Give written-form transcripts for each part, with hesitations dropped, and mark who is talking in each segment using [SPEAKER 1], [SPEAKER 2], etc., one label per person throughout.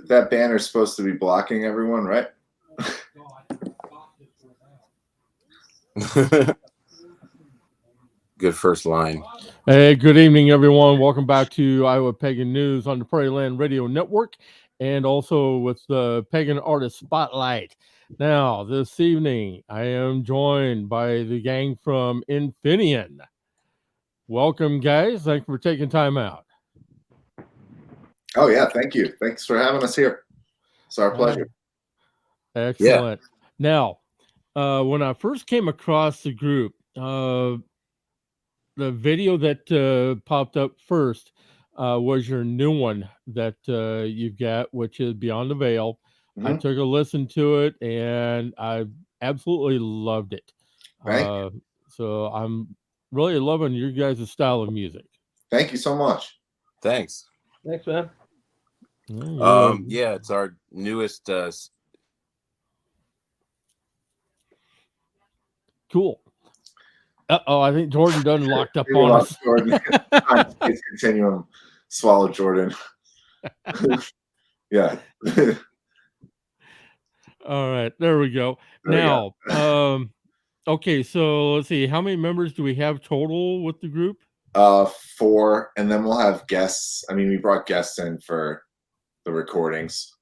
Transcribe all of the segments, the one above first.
[SPEAKER 1] that banner's supposed to be blocking everyone, right?
[SPEAKER 2] Good first line.
[SPEAKER 3] Hey, good evening, everyone. Welcome back to Iowa Pagan News on the Prairie Land Radio Network and also with the Pagan Artist Spotlight. Now, this evening, I am joined by the gang from Infinien. Welcome, guys. Thanks for taking time out.
[SPEAKER 1] Oh, yeah. Thank you. Thanks for having us here. It's our pleasure.
[SPEAKER 3] Excellent. Yeah. Now, when I first came across the group, the video that popped up first was your new one that you've got, which is Beyond the Veil. Mm-hmm. I took a listen to it, and I absolutely loved it.
[SPEAKER 1] Thank you.
[SPEAKER 3] So I'm really loving your guys' style of music.
[SPEAKER 1] Thank you so much.
[SPEAKER 2] Thanks.
[SPEAKER 4] Thanks, man.
[SPEAKER 2] Yeah, it's our newest.
[SPEAKER 3] Cool. I think Jordan done locked up on us.
[SPEAKER 1] Jordan. It's continuum. Swallow Jordan. Yeah.
[SPEAKER 3] All right, there we go. Now, okay, so let's see. How many members do we have total with the group?
[SPEAKER 1] 4, and then we'll have guests. I mean, we brought guests in for the recordings.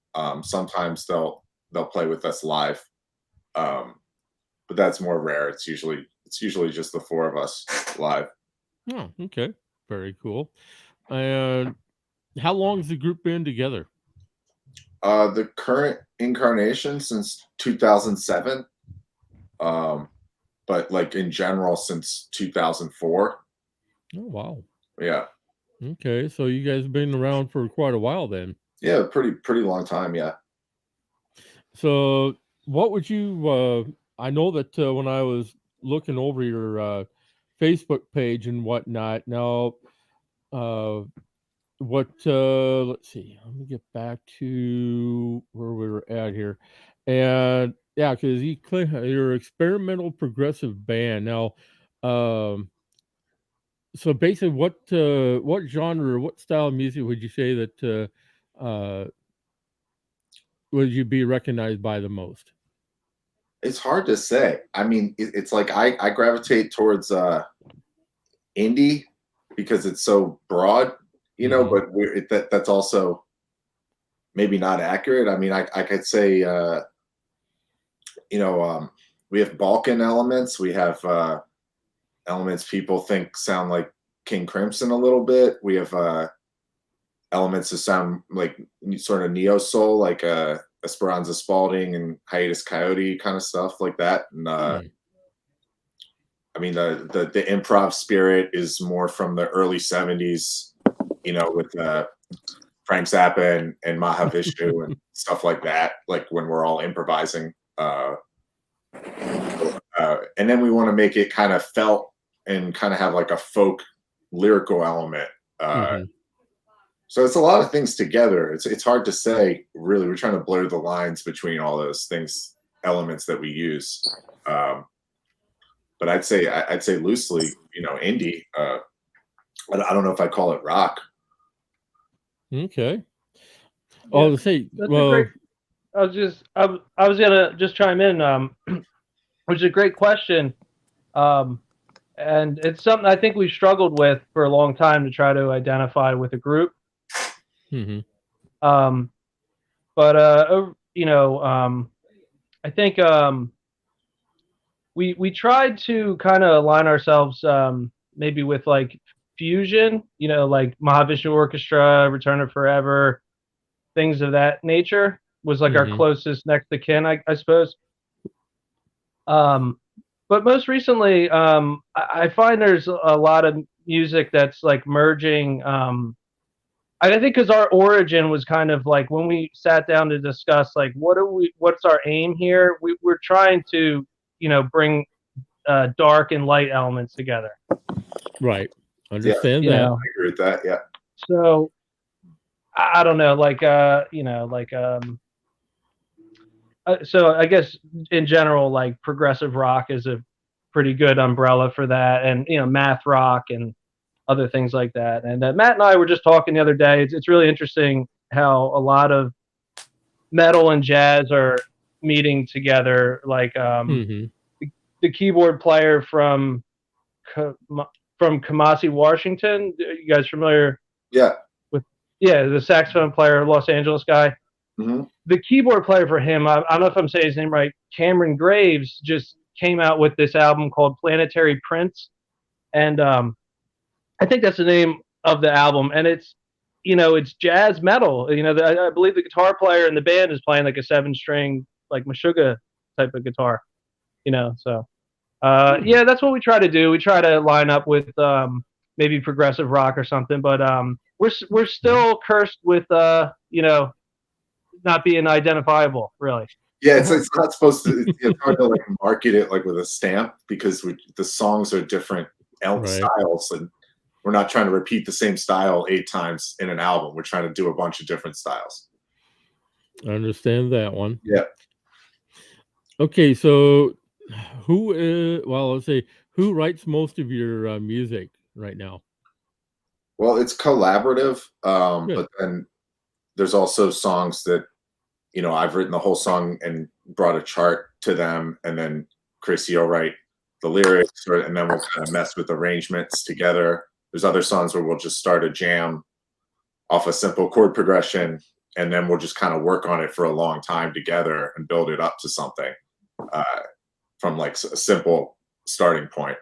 [SPEAKER 1] Sometimes they'll play with us live, but that's more rare. It's usually just the 4 of us live.
[SPEAKER 3] Oh, okay, very cool. And how long has the group been together?
[SPEAKER 1] The current incarnation since 2007, but like in general since 2004.
[SPEAKER 3] Oh, wow.
[SPEAKER 1] Yeah.
[SPEAKER 3] Okay, so you guys have been around for quite a while then.
[SPEAKER 1] Yeah, pretty long time, yeah.
[SPEAKER 3] So what would you, I know that when I was looking over your Facebook page and whatnot, now, let's see, let me get back to where we were at here. And yeah, because you're experimental progressive band. Now, so basically what genre, what style of music would you say that would you be recognized by the most?
[SPEAKER 1] It's hard to say. I mean, it's like I gravitate towards indie because it's so broad, you know, but that's also maybe not accurate. I mean, I could say, we have Balkan elements. We have elements people think sound like King Crimson a little bit. We have elements that sound like sort of neo soul, like Esperanza Spalding and Hiatus Coyote kind of stuff like that. And I mean, the improv spirit is more from the early 70s, you know, with Frank Zappa and Mahavishnu and stuff like that, like when we're all improvising. And then we want to make it kind of felt and kind of have like a folk lyrical element. So it's a lot of things together. It's hard to say, really. We're trying to blur the lines between all those things, elements that we use. But I'd say loosely, you know, indie. I don't know if I call it rock.
[SPEAKER 3] Okay.
[SPEAKER 4] Yeah. I was gonna just chime in, which is a great question. And it's something I think we've struggled with for a long time to try to identify with a group. I think we tried to kind of align ourselves maybe with like fusion, you know, like Mahavishnu Orchestra, Return of Forever, things of that nature was like our closest next to kin, I suppose. But most recently, I find there's a lot of music that's like merging. I think because our origin was kind of like when we sat down to discuss like what's our aim here. We're trying to, you know, bring dark and light elements together.
[SPEAKER 3] Right. Understand
[SPEAKER 1] that.
[SPEAKER 3] that.
[SPEAKER 1] I agree with that. Yeah.
[SPEAKER 4] So I don't know, like so I guess in general, like progressive rock is a pretty good umbrella for that, and you know, math rock and other things like that. And Matt and I were just talking the other day. It's really interesting how a lot of metal and jazz are meeting together. Like the keyboard player from Kamasi, Washington. You guys familiar?
[SPEAKER 1] Yeah.
[SPEAKER 4] Yeah, the saxophone player, Los Angeles guy.
[SPEAKER 1] Mm-hmm.
[SPEAKER 4] The keyboard player for him, I don't know if I'm saying his name right, Cameron Graves, just came out with this album called Planetary Prince. And I think that's the name of the album. And it's, it's jazz metal. I believe the guitar player in the band is playing like a 7-string, like Meshuggah type of guitar, so. Yeah, that's what we try to do. We try to line up with maybe progressive rock or something, but we're still cursed with not being identifiable, really.
[SPEAKER 1] Yeah, it's not supposed to. It's hard to like market it like with a stamp because the songs are different styles, and we're not trying to repeat the same style 8 times in an album. We're trying to do a bunch of different styles.
[SPEAKER 3] I understand that one.
[SPEAKER 1] Yeah.
[SPEAKER 3] Okay, so let's say who writes most of your music right now?
[SPEAKER 1] Well, it's collaborative, but then there's also songs that I've written the whole song and brought a chart to them, and then Chrissy will write the lyrics, and then we'll kind of mess with arrangements together. There's other songs where we'll just start a jam off a simple chord progression, and then we'll just kind of work on it for a long time together and build it up to something from like a simple starting point.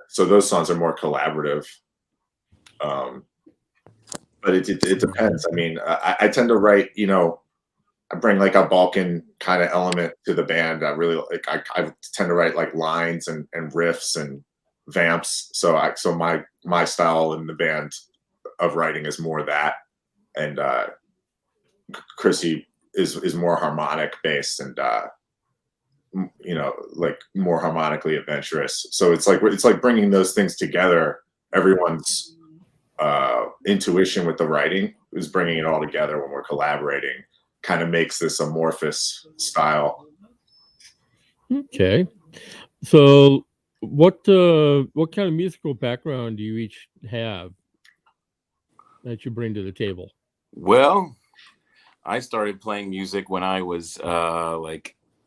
[SPEAKER 1] So those songs are more collaborative. But it depends. I mean, I tend to write, I bring like a Balkan kind of element to the band. I really like, I tend to write like lines and riffs and vamps. So my style in the band of writing is more that. And Chrissy is more harmonic based and, like more harmonically adventurous. So it's like bringing those things together. Everyone's intuition with the writing is bringing it all together when we're collaborating, kind of makes this amorphous style.
[SPEAKER 3] Okay, so what kind of musical background do you each have that you bring to the table?
[SPEAKER 2] Well, I started playing music when I was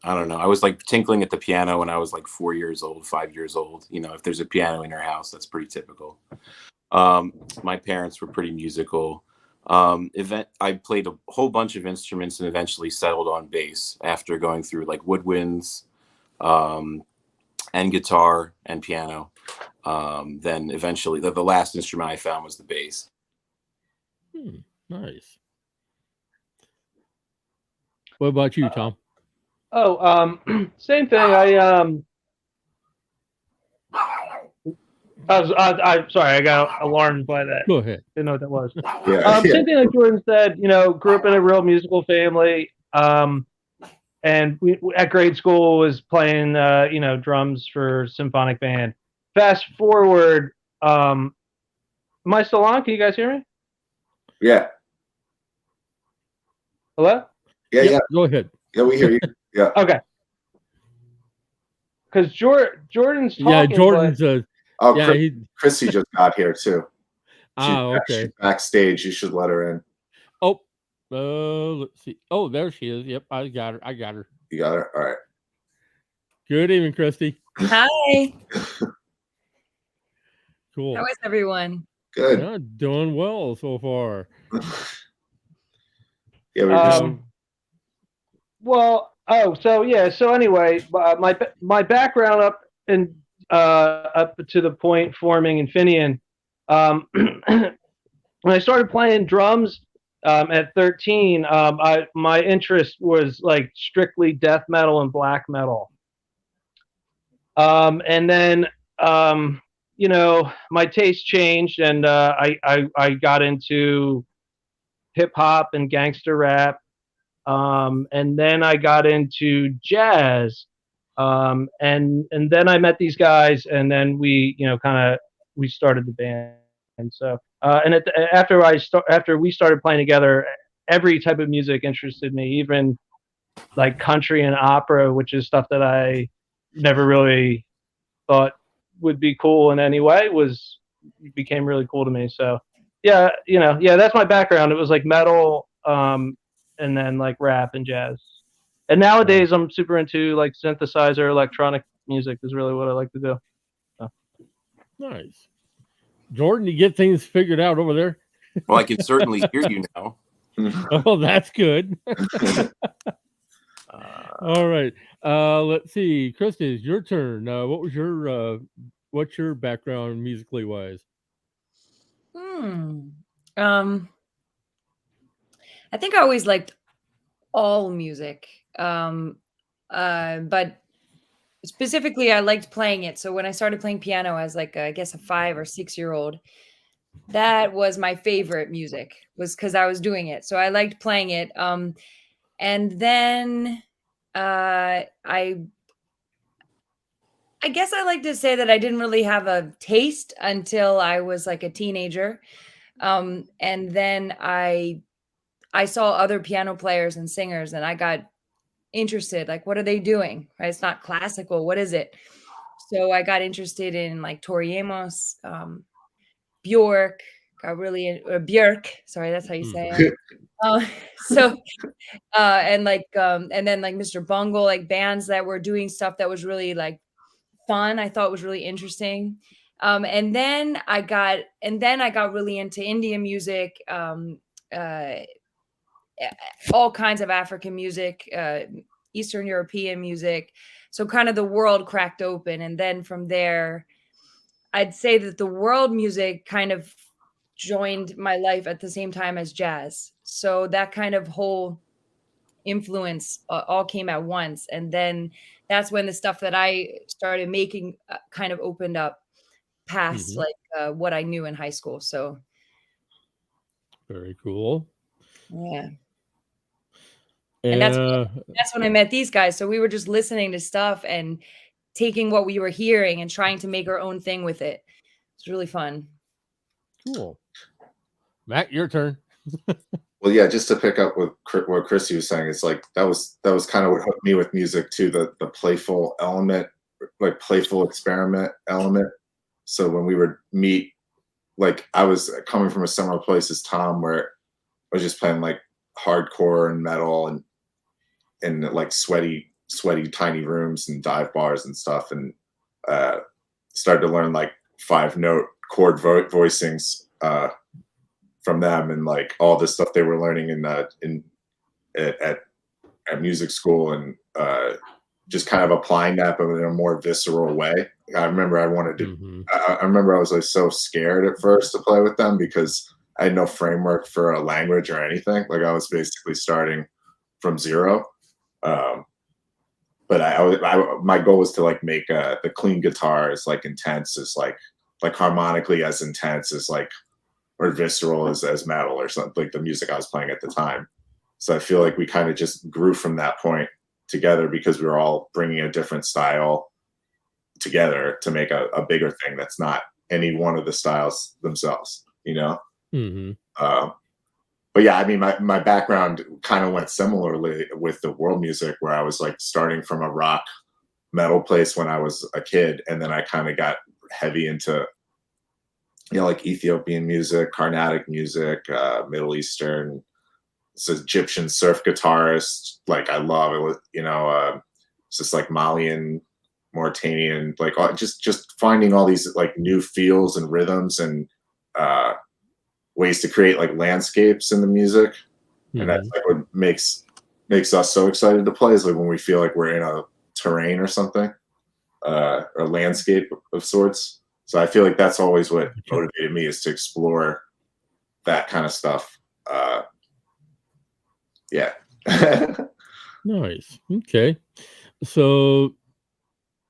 [SPEAKER 2] I don't know. I was like tinkling at the piano when I was like 4 years old, 5 years old. If there's a piano in your house, that's pretty typical. My parents were pretty musical. I played a whole bunch of instruments and eventually settled on bass after going through like woodwinds, and guitar and piano. Then eventually the last instrument I found was the bass.
[SPEAKER 3] Nice. What about you, Tom?
[SPEAKER 4] Same thing. I'm sorry, I got alarmed by that.
[SPEAKER 3] Go ahead.
[SPEAKER 4] Didn't know what that was.
[SPEAKER 1] Yeah.
[SPEAKER 4] Same thing like Jordan said, grew up in a real musical family. And we at grade school was playing, drums for symphonic band. Fast forward, am I still on? Can you guys hear me?
[SPEAKER 1] Yeah.
[SPEAKER 4] Hello?
[SPEAKER 1] Yeah.
[SPEAKER 3] Go ahead.
[SPEAKER 1] Yeah, we hear you. Yeah.
[SPEAKER 4] Okay. Because Jordan's talking.
[SPEAKER 3] Yeah, Jordan's
[SPEAKER 1] Chrissy just got here too.
[SPEAKER 3] Okay.
[SPEAKER 1] She's backstage. You should let her in.
[SPEAKER 3] Oh, let's see. Oh, there she is. Yep, I got her.
[SPEAKER 1] You got her? All right.
[SPEAKER 3] Good evening, Christy.
[SPEAKER 5] Hi.
[SPEAKER 3] Cool.
[SPEAKER 5] How is everyone?
[SPEAKER 1] Good.
[SPEAKER 3] Yeah, doing well so far.
[SPEAKER 1] Yeah, we're just.
[SPEAKER 4] So anyway, my background up to the point forming Infinien, when I started playing drums at 13, my interest was like strictly death metal and black metal. And then my taste changed, and I got into hip hop and gangster rap. And then I got into jazz, and then I met these guys, and then we started the band. And so, after we started playing together, every type of music interested me, even like country and opera, which is stuff that I never really thought would be cool in any way, became really cool to me. So, that's my background. It was like metal, and then like rap and jazz. And nowadays I'm super into like synthesizer, electronic music is really what I like to do. So.
[SPEAKER 3] Nice. Jordan, you get things figured out over there?
[SPEAKER 2] Well, I can certainly hear you now.
[SPEAKER 3] Oh, that's good. All right. Let's see. Krista, it's your turn. What's your background musically wise?
[SPEAKER 5] I think I always liked all music. But specifically I liked playing it. So when I started playing piano as like I guess a 5 or 6 year old, that was my favorite music, was because I was doing it. So I liked playing it. And then I guess I like to say that I didn't really have a taste until I was like a teenager. And then I saw other piano players and singers and I got interested. Like, what are they doing? Right? It's not classical. What is it? So I got interested in like Tori Amos, Bjork, Björk. Sorry, that's how you say it. So and then like Mr. Bungle, like bands that were doing stuff that was really like fun. I thought was really interesting. And then I got really into Indian music, all kinds of African music, Eastern European music. So kind of the world cracked open. And then from there, I'd say that the world music kind of joined my life at the same time as jazz. So that kind of whole influence all came at once. And then that's when the stuff that I started making kind of opened up past like what I knew in high school. So
[SPEAKER 3] very cool.
[SPEAKER 5] Yeah. And that's when I met these guys. So we were just listening to stuff and taking what we were hearing and trying to make our own thing with it. It's really fun.
[SPEAKER 3] Cool. Matt, your turn.
[SPEAKER 1] Well, yeah, just to pick up with what Chrissy was saying, it's like that was kind of what hooked me with music too, the playful element, like playful experiment element. So when we would meet, like I was coming from a similar place as Tom, where I was just playing like hardcore and metal and in like sweaty tiny rooms and dive bars and stuff, and started to learn like 5-note chord voicings from them, and like all the stuff they were learning at music school, and just kind of applying that, but in a more visceral way. I remember I wanted to. I remember I was like so scared at first to play with them because I had no framework for a language or anything. Like I was basically starting from zero. But my goal was to like make the clean guitar as like intense as like harmonically as intense as like, or visceral as metal or something, like the music I was playing at the time. So I feel like we kind of just grew from that point together because we were all bringing a different style together to make a bigger thing that's not any one of the styles themselves, you know? But yeah, I mean, my background kind of went similarly with the world music, where I was like starting from a rock metal place when I was a kid, and then I kind of got heavy into, you know, like Ethiopian music, Carnatic music, Middle Eastern, it's Egyptian surf guitarist. Like I love it with, you know, it's just like Malian, Mauritanian, like just finding all these like new feels and rhythms and ways to create like landscapes in the music. And that's like what makes us so excited to play, is like when we feel like we're in a terrain or something, or a landscape of sorts. So I feel like that's always what motivated me, is to explore that kind of stuff. Yeah.
[SPEAKER 3] Nice. Okay. So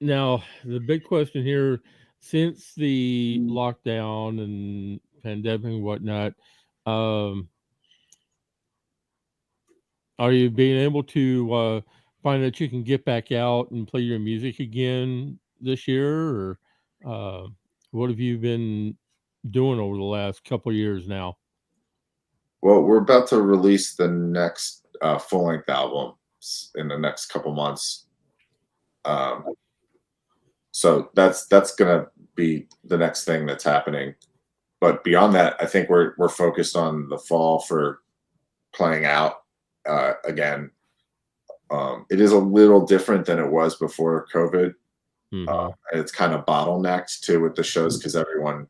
[SPEAKER 3] now the big question here, since the lockdown and pandemic and whatnot, are you being able to find that you can get back out and play your music again this year, or what have you been doing over the last couple of years now?
[SPEAKER 1] Well, we're about to release the next full-length album in the next couple months. So that's gonna be the next thing that's happening. But beyond that, I think we're focused on the fall for playing out again, it is a little different than it was before COVID. And it's kind of bottlenecked too with the shows because everyone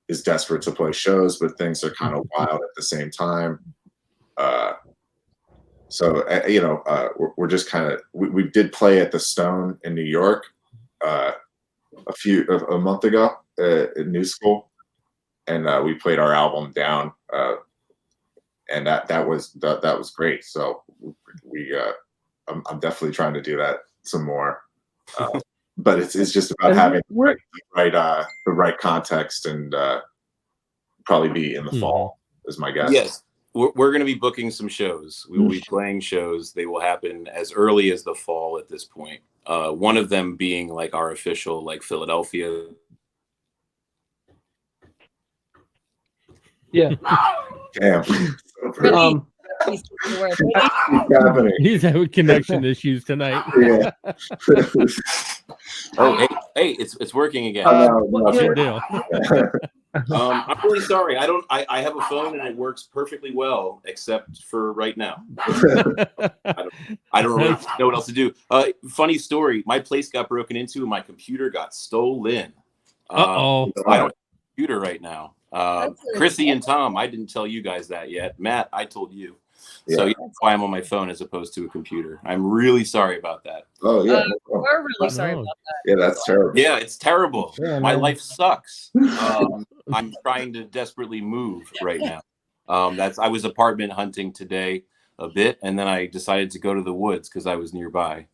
[SPEAKER 1] is desperate to play shows, but things are kind of wild at the same time. So we're just kind of we did play at the Stone in New York a month ago in New School, and we played our album Down, and that was great. So I'm definitely trying to do that some more. But it's just about having the right context, and probably be in the fall is my guess.
[SPEAKER 2] Yes, we're going to be booking some shows. We will be playing shows. They will happen as early as the fall at this point. One of them being like our official, like Philadelphia.
[SPEAKER 4] Yeah.
[SPEAKER 1] Damn.
[SPEAKER 3] He's having connection issues tonight.
[SPEAKER 1] Yeah.
[SPEAKER 2] Oh, hey, it's working again.
[SPEAKER 3] What's your deal?
[SPEAKER 2] I'm really sorry. I have a phone and it works perfectly well, except for right now. I don't really know what else to do. Funny story. My place got broken into and my computer got stolen. I don't have a computer right now. Chrissy and Tom, I didn't tell you guys that yet. Matt, I told you. Yeah. So that's why I'm on my phone as opposed to a computer. I'm really sorry about that.
[SPEAKER 1] Oh yeah,
[SPEAKER 5] we're really sorry about that.
[SPEAKER 1] Yeah, that's terrible.
[SPEAKER 2] Yeah, it's terrible. Yeah, my life sucks. I'm trying to desperately move right now. I was apartment hunting today a bit, and then I decided to go to the woods because I was nearby.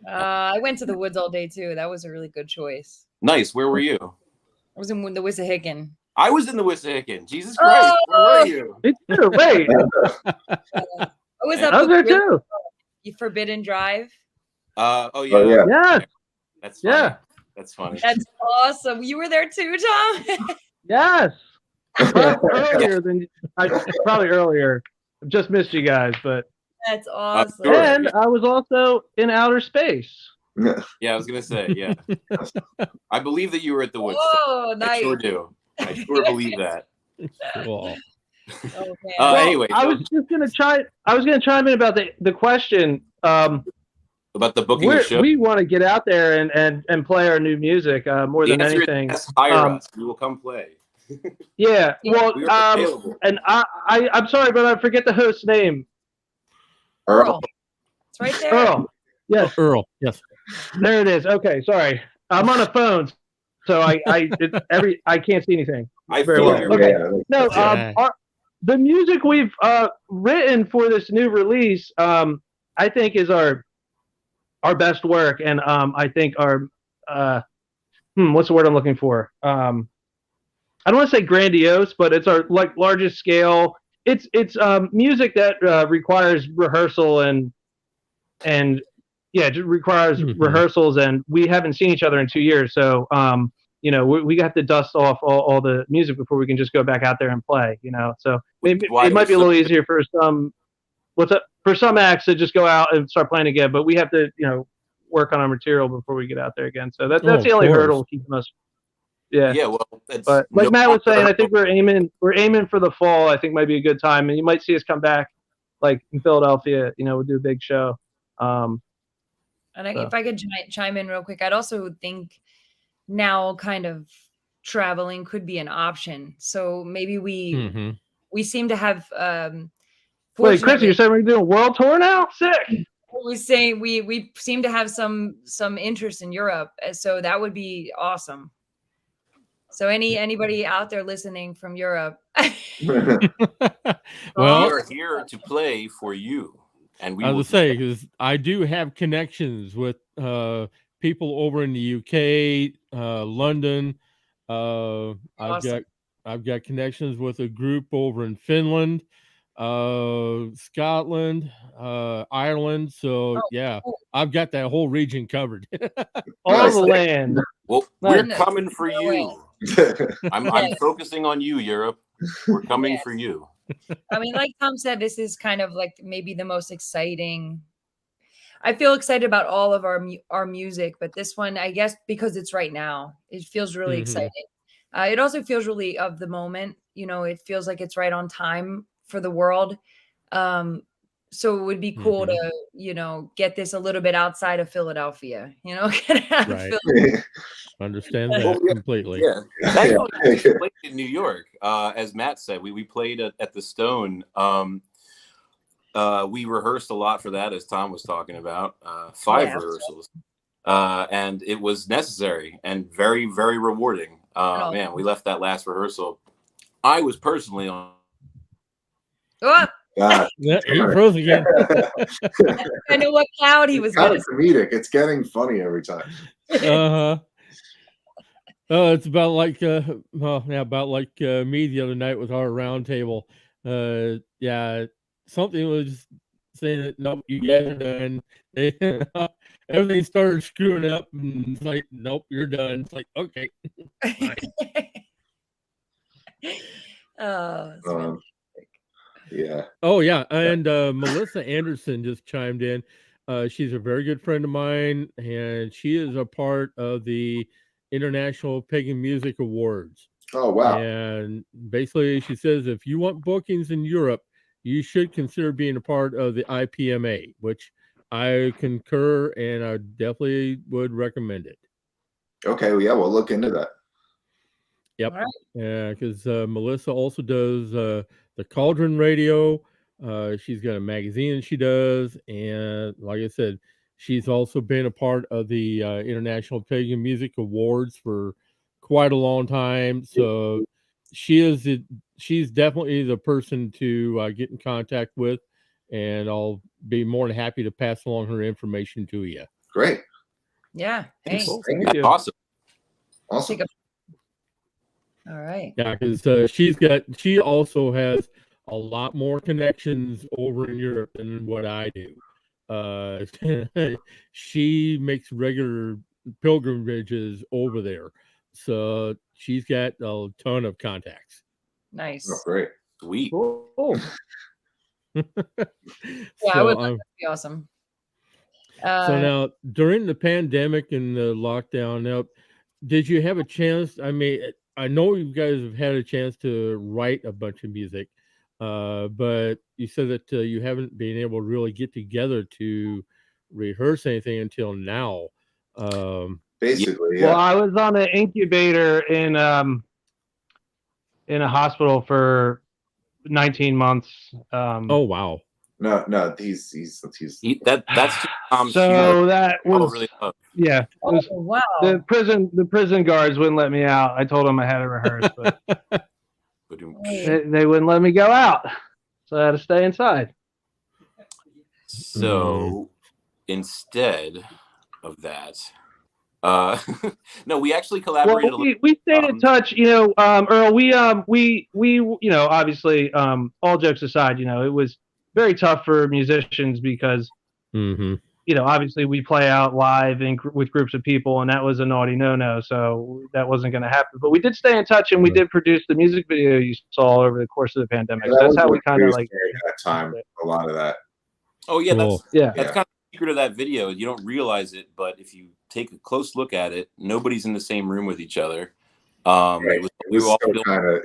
[SPEAKER 5] I went to the woods all day too. That was a really good choice.
[SPEAKER 2] Nice. Where were you?
[SPEAKER 5] I was in the Wissahickon.
[SPEAKER 2] I was in the Wissahickon. Jesus Christ, where were you?
[SPEAKER 4] Me too. Wait.
[SPEAKER 5] I was
[SPEAKER 4] there too.
[SPEAKER 5] Forbidden Drive.
[SPEAKER 2] Oh yeah.
[SPEAKER 4] Yes.
[SPEAKER 2] That's funny. Yeah. That's funny.
[SPEAKER 5] That's awesome. You were there too, Tom?
[SPEAKER 4] Yes. Probably earlier. I just missed you guys, but
[SPEAKER 5] that's awesome.
[SPEAKER 4] Sure. And I was also in outer space.
[SPEAKER 2] Yeah, I was gonna say, yeah. I believe that you were at the woods.
[SPEAKER 5] Oh, nice.
[SPEAKER 2] I sure do. I sure believe that.
[SPEAKER 3] Cool.
[SPEAKER 2] Anyway,
[SPEAKER 4] I was gonna chime in about the question.
[SPEAKER 2] About the booking of show.
[SPEAKER 4] We want to get out there and play our new music more than anything.
[SPEAKER 2] Hire us. We will come play.
[SPEAKER 4] Yeah. Well, and I'm sorry, but I forget the host's name.
[SPEAKER 5] Earl. It's right there.
[SPEAKER 4] Earl. Yes.
[SPEAKER 3] Earl. Yes.
[SPEAKER 4] There it is. Okay. Sorry. I'm on a phone, so I can't see anything. Very well. Okay. No. The music we've written for this new release, I think, is our best work, and I think our what's the word I'm looking for? I don't want to say grandiose, but it's our largest scale. It's music that requires rehearsal and it requires rehearsals, and we haven't seen each other in 2 years, so we have to dust off all the music before we can just go back out there and play. So maybe it might be a little easier for some. For some acts to just go out and start playing again, but we have to work on our material before we get out there again. So that's the only hurdle keeping us. Yeah.
[SPEAKER 2] Yeah. Well,
[SPEAKER 4] but like Matt was saying, I think we're aiming for the fall. I think might be a good time, and you might see us come back like in Philadelphia. We'll do a big show.
[SPEAKER 5] If I could chime in real quick, I'd also think now kind of traveling could be an option. So maybe we seem to have.
[SPEAKER 4] Wait, Chrissy, you're saying we're doing a world tour now? Sick.
[SPEAKER 5] We say we seem to have some interest in Europe, so that would be awesome. So anybody out there listening from Europe,
[SPEAKER 3] well,
[SPEAKER 2] we are here to play for you, and we.
[SPEAKER 3] I was say because I do have connections with people over in the UK, London.
[SPEAKER 5] Awesome.
[SPEAKER 3] I've got connections with a group over in Finland, Scotland, Ireland. So cool. I've got that whole region covered.
[SPEAKER 4] All the land.
[SPEAKER 2] Well, we're coming for you. I'm focusing on you, Europe. We're coming for you.
[SPEAKER 5] I mean, like Tom said, this is kind of like maybe the most exciting. I feel excited about all of our music, but this one, I guess, because it's right now, it feels really exciting. It also feels really of the moment. It feels like it's right on time for the world. So it would be cool to, get this a little bit outside of Philadelphia, get it out of
[SPEAKER 3] Right.
[SPEAKER 5] Philly.
[SPEAKER 3] Understand
[SPEAKER 1] Oh,
[SPEAKER 3] that
[SPEAKER 2] yeah.
[SPEAKER 3] completely.
[SPEAKER 2] Yeah, that's how we played in New York. As Matt said, we played at the Stone. We rehearsed a lot for that, as Tom was talking about. 5 rehearsals, and it was necessary and very, very rewarding. Man, we left that last rehearsal. I was personally on.
[SPEAKER 5] Oh,
[SPEAKER 1] God.
[SPEAKER 3] Yeah, he froze again.
[SPEAKER 5] I know what cloud he was
[SPEAKER 1] It's kind
[SPEAKER 5] going
[SPEAKER 1] of comedic. It's getting funny every time.
[SPEAKER 3] Uh-huh. Oh, it's about like me the other night with our roundtable. Yeah, something was saying that nope, you guys are done. Everything started screwing up, and it's like, nope, you're done. It's like, okay.
[SPEAKER 5] Oh, that's fantastic.
[SPEAKER 1] Yeah.
[SPEAKER 3] Oh yeah, and Melissa Anderson just chimed in. She's a very good friend of mine, and she is a part of the International Pagan Music Awards.
[SPEAKER 1] Oh wow.
[SPEAKER 3] And basically, she says if you want bookings in Europe, you should consider being a part of the IPMA, which I concur, and I definitely would recommend it.
[SPEAKER 1] Okay. Well, yeah, we'll look into that.
[SPEAKER 3] Yep.
[SPEAKER 5] All right.
[SPEAKER 3] Yeah, because Melissa also does the Cauldron Radio. She's got a magazine she does, and like I said, she's also been a part of the International Pagan Music Awards for quite a long time. So she's definitely the person to get in contact with, and I'll be more than happy to pass along her information to you.
[SPEAKER 1] Great.
[SPEAKER 5] Yeah. Hey.
[SPEAKER 4] Cool.
[SPEAKER 1] Thank
[SPEAKER 4] Thank
[SPEAKER 2] That's
[SPEAKER 4] you.
[SPEAKER 2] awesome.
[SPEAKER 1] Awesome.
[SPEAKER 5] All right.
[SPEAKER 3] Yeah, because she also has a lot more connections over in Europe than what I do. She makes regular pilgrimages over there, so she's got a ton of contacts.
[SPEAKER 5] Nice.
[SPEAKER 1] Oh, great.
[SPEAKER 2] Sweet.
[SPEAKER 4] Cool.
[SPEAKER 5] Yeah, I
[SPEAKER 3] So,
[SPEAKER 5] would love that to be awesome.
[SPEAKER 3] so now during the pandemic and the lockdown, now, did you have a chance? I mean, I know you guys have had a chance to write a bunch of music, but you said that you haven't been able to really get together to rehearse anything until now.
[SPEAKER 1] Basically,
[SPEAKER 4] Well,
[SPEAKER 1] yeah.
[SPEAKER 4] I was on an incubator in a hospital for 19 months.
[SPEAKER 3] Oh wow!
[SPEAKER 1] No, he's
[SPEAKER 2] That's
[SPEAKER 4] so that was
[SPEAKER 2] really love.
[SPEAKER 4] yeah. It
[SPEAKER 5] Oh,
[SPEAKER 4] was,
[SPEAKER 5] wow.
[SPEAKER 4] the prison guards wouldn't let me out. I told them I had to rehearse, but they wouldn't let me go out, so I had to stay inside.
[SPEAKER 2] So instead of that, no, we actually collaborated.
[SPEAKER 4] Well, we stayed in touch, Earl. We obviously, all jokes aside, it was very tough for musicians because, obviously we play out live with groups of people, and that was a naughty no-no, so that wasn't going to happen. But we did stay in touch, and we did produce the music video you saw over the course of the pandemic. So that's how we kind of like
[SPEAKER 1] that time. A lot of that.
[SPEAKER 2] Oh yeah,
[SPEAKER 3] Cool.
[SPEAKER 2] that's kind of the secret of that video. You don't realize it, but if you take a close look at it, nobody's in the same room with each other.
[SPEAKER 1] Right.
[SPEAKER 2] We were all
[SPEAKER 1] kind of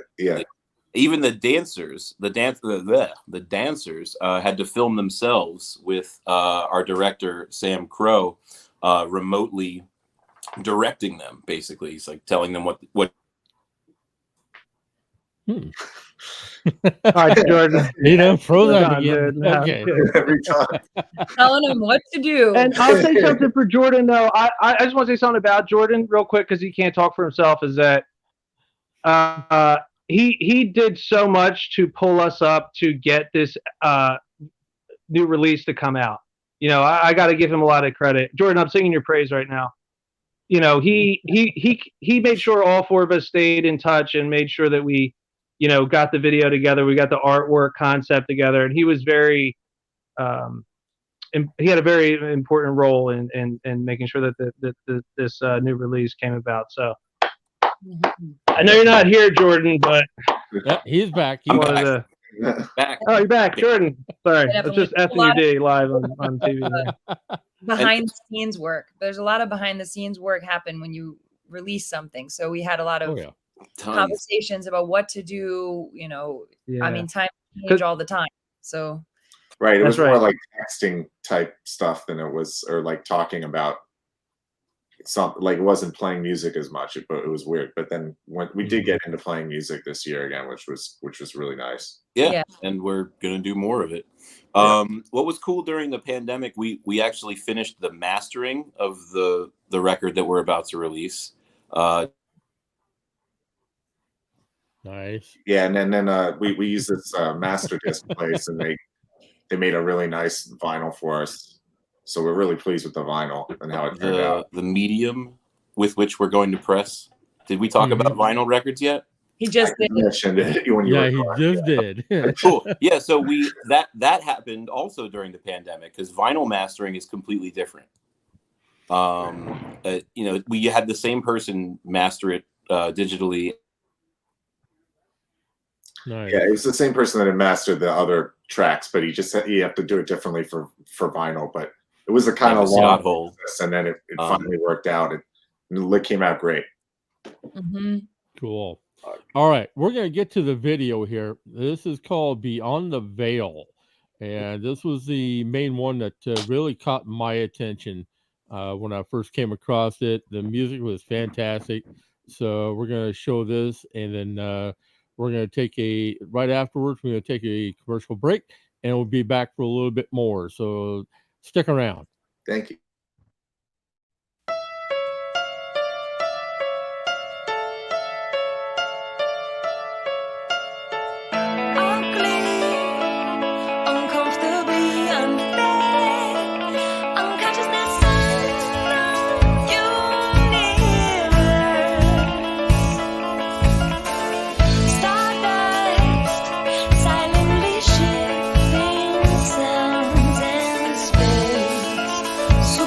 [SPEAKER 2] even the dancers, the dancers had to film themselves with our director Sam Crow remotely directing them. Basically, he's like telling them what.
[SPEAKER 4] All right, Jordan.
[SPEAKER 3] Froze out again.
[SPEAKER 4] No,
[SPEAKER 3] Okay.
[SPEAKER 1] every time.
[SPEAKER 5] Telling him what to do.
[SPEAKER 4] And I'll say something for Jordan, though. I just want to say something about Jordan real quick because he can't talk for himself. Is that he did so much to pull us up to get this new release to come out. I got to give him a lot of credit. Jordan, I'm singing your praise right now. He made sure all 4 of us stayed in touch and made sure that we, got the video together. We got the artwork concept together, and he was very, he had a very important role in making sure that this new release came about. So I know you're not here, Jordan, but
[SPEAKER 3] He's back.
[SPEAKER 2] I'm
[SPEAKER 3] He's
[SPEAKER 2] back.
[SPEAKER 4] Oh, you're back, Jordan. Sorry,
[SPEAKER 5] Yeah,
[SPEAKER 4] it's just FUD live on TV.
[SPEAKER 5] Behind the scenes work. There's a lot of behind the scenes work happen when you release something. So we had a lot of conversations about what to do. I mean, time change all the time. So
[SPEAKER 1] Right. It
[SPEAKER 4] That's
[SPEAKER 1] was more
[SPEAKER 4] right.
[SPEAKER 1] like texting type stuff than it was, or like talking about something. Like it wasn't playing music as much, but it was weird. But then when we did get into playing music this year again, which was really nice.
[SPEAKER 2] Yeah,
[SPEAKER 5] Yeah.
[SPEAKER 2] and we're gonna do more of it.
[SPEAKER 1] Yeah.
[SPEAKER 2] What was cool during the pandemic, we actually finished the mastering of the record that we're about to release.
[SPEAKER 3] Nice.
[SPEAKER 1] Yeah, and then we use this master disc place, and they made a really nice vinyl for us. So we're really pleased with the vinyl and how it turned out.
[SPEAKER 2] The medium with which we're going to press. Did we talk about vinyl records yet?
[SPEAKER 5] He just
[SPEAKER 1] I
[SPEAKER 5] did.
[SPEAKER 1] mentioned it when you
[SPEAKER 3] Yeah,
[SPEAKER 1] were
[SPEAKER 3] he
[SPEAKER 1] gone.
[SPEAKER 3] just did.
[SPEAKER 2] Cool. Yeah, so that happened also during the pandemic because vinyl mastering is completely different. You know, we had the same person master it digitally.
[SPEAKER 3] Nice.
[SPEAKER 1] Yeah, it was the same person that had mastered the other tracks, but he just said you have to do it differently for vinyl. But it was a kind of long
[SPEAKER 2] Scott Hole.
[SPEAKER 1] process, and then it finally worked out. And it came out great.
[SPEAKER 3] Cool. All right, we're gonna get to the video here. This is called Beyond the Veil, and this was the main one that really caught my attention when I first came across it. The music was fantastic, so we're gonna show this, and then we're gonna take right afterwards. We're gonna take a commercial break, and we'll be back for a little bit more. So stick around.
[SPEAKER 1] Thank you.
[SPEAKER 6] Silently shifting sounds and space.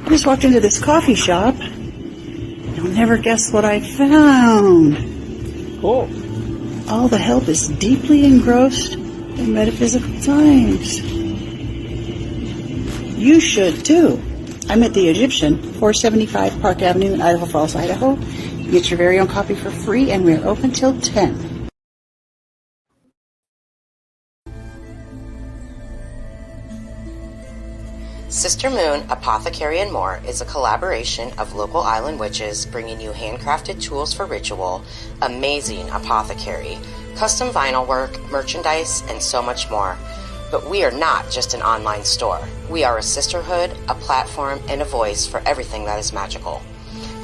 [SPEAKER 6] I just walked into this coffee shop. You'll never guess what I found.
[SPEAKER 3] Cool.
[SPEAKER 6] All the help is deeply engrossed in metaphysical times. You should too. I'm at the Egyptian, 475 Park Avenue in Idaho Falls, Idaho. You get your very own copy for free, and we're open till 10.
[SPEAKER 7] Sister Moon, Apothecary and More is a collaboration of local island witches bringing you handcrafted tools for ritual, amazing apothecary, custom vinyl work, merchandise, and so much more. But we are not just an online store. We are a sisterhood, a platform, and a voice for everything that is magical.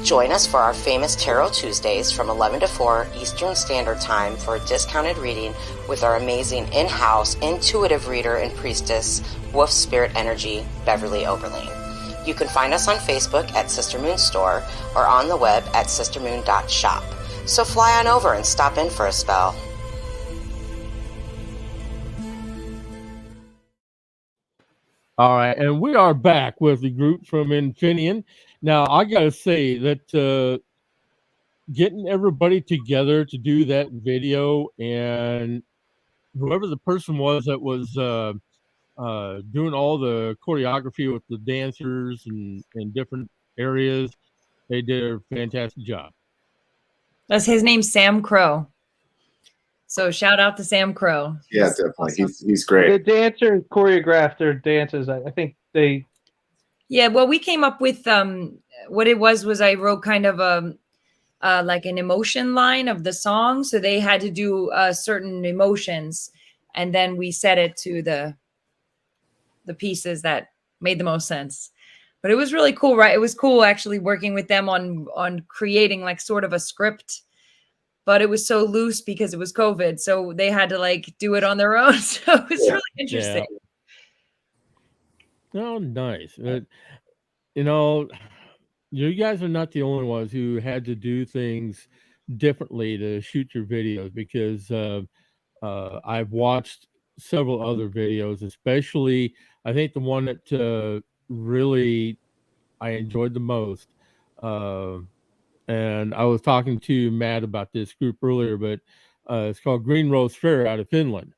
[SPEAKER 7] Join us for our famous Tarot Tuesdays from 11 to 4 Eastern Standard Time for a discounted reading with our amazing in-house intuitive reader and priestess, Wolf Spirit Energy, Beverly Oberlin. You can find us on Facebook at Sister Moon Store or on the web at sistermoon.shop. So fly on over and stop in for a spell.
[SPEAKER 3] All right, and we are back with the group from Infinien. Now, I got to say that getting everybody together to do that video, and whoever the person was that was doing all the choreography with the dancers and different areas, they did a fantastic job.
[SPEAKER 5] That's his name, Sam Crow. So shout out to Sam Crow.
[SPEAKER 1] Yeah, definitely. He's great.
[SPEAKER 4] The dancers choreographed their dances. I think they.
[SPEAKER 5] Yeah, well, we came up with what it was I wrote kind of like an emotion line of the song, so they had to do certain emotions, and then we set it to the pieces that made the most sense. But it was really cool, right? It was cool actually working with them on creating like sort of a script, but it was so loose because it was COVID, so they had to like do it on their own. So it was really interesting.
[SPEAKER 3] Yeah. Oh, nice. You know, you guys are not the only ones who had to do things differently to shoot your videos, because I've watched several other videos, especially I think the one that really I enjoyed the most. And I was talking to Matt about this group earlier, but it's called Green Rose Fair out of Finland.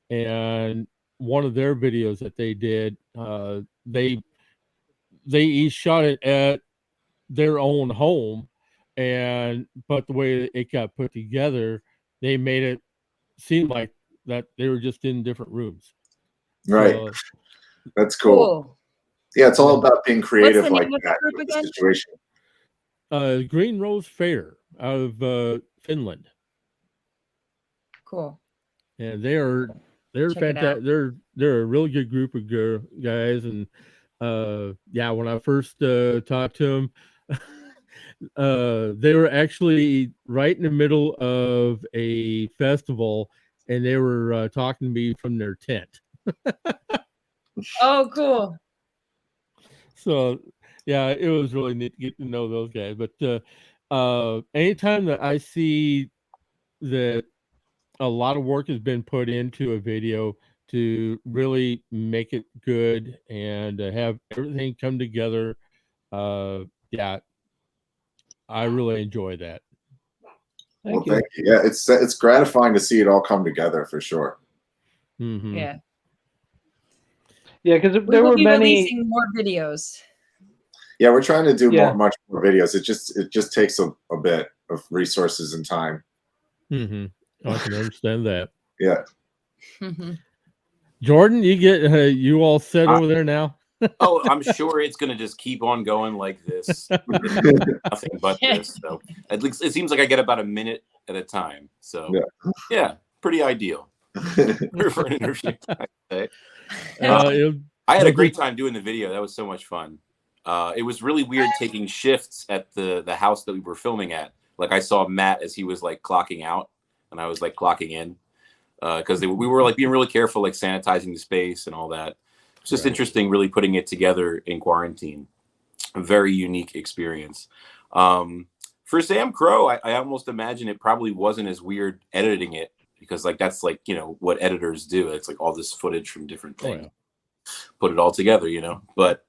[SPEAKER 3] And one of their videos that they did, they each shot it at their own home, but the way it got put together, they made it seem like that they were just in different rooms.
[SPEAKER 1] Right.
[SPEAKER 3] So,
[SPEAKER 1] that's cool. Yeah, it's all about being creative like that with the situation.
[SPEAKER 3] Green Rose Fair out of Finland.
[SPEAKER 5] Cool.
[SPEAKER 3] Yeah, they're fantastic. They're a really good group of guys, and yeah, when I first talked to them, they were actually right in the middle of a festival, and they were talking to me from their tent.
[SPEAKER 5] Oh, cool.
[SPEAKER 3] So yeah, it was really neat to get to know those guys. But anytime that I see that a lot of work has been put into a video to really make it good and have everything come together, yeah, I really enjoy that.
[SPEAKER 1] Thank you. Yeah, it's gratifying to see it all come together for sure.
[SPEAKER 3] Mm-hmm.
[SPEAKER 5] Yeah.
[SPEAKER 4] Yeah, because
[SPEAKER 5] We will be releasing more videos.
[SPEAKER 1] Yeah, we're trying to do much more videos. It just takes a bit of resources and time.
[SPEAKER 3] Mm-hmm. I can understand that.
[SPEAKER 1] Yeah.
[SPEAKER 3] Jordan, you get you all set over there now?
[SPEAKER 2] Oh, I'm sure it's going to just keep on going like this. Nothing but this. So at least it seems like I get about a minute at a time. So yeah pretty ideal for an interview. I had a great time doing the video. That was so much fun. It was really weird taking shifts at the house that we were filming at. Like I saw Matt as he was like clocking out, and I was like clocking in, because we were like being really careful, like sanitizing the space and all that. It's just interesting, really putting it together in quarantine. A very unique experience. For Sam Crow, I almost imagine it probably wasn't as weird editing it, because like that's like, you know, what editors do. It's like all this footage from different things, put it all together, you know. But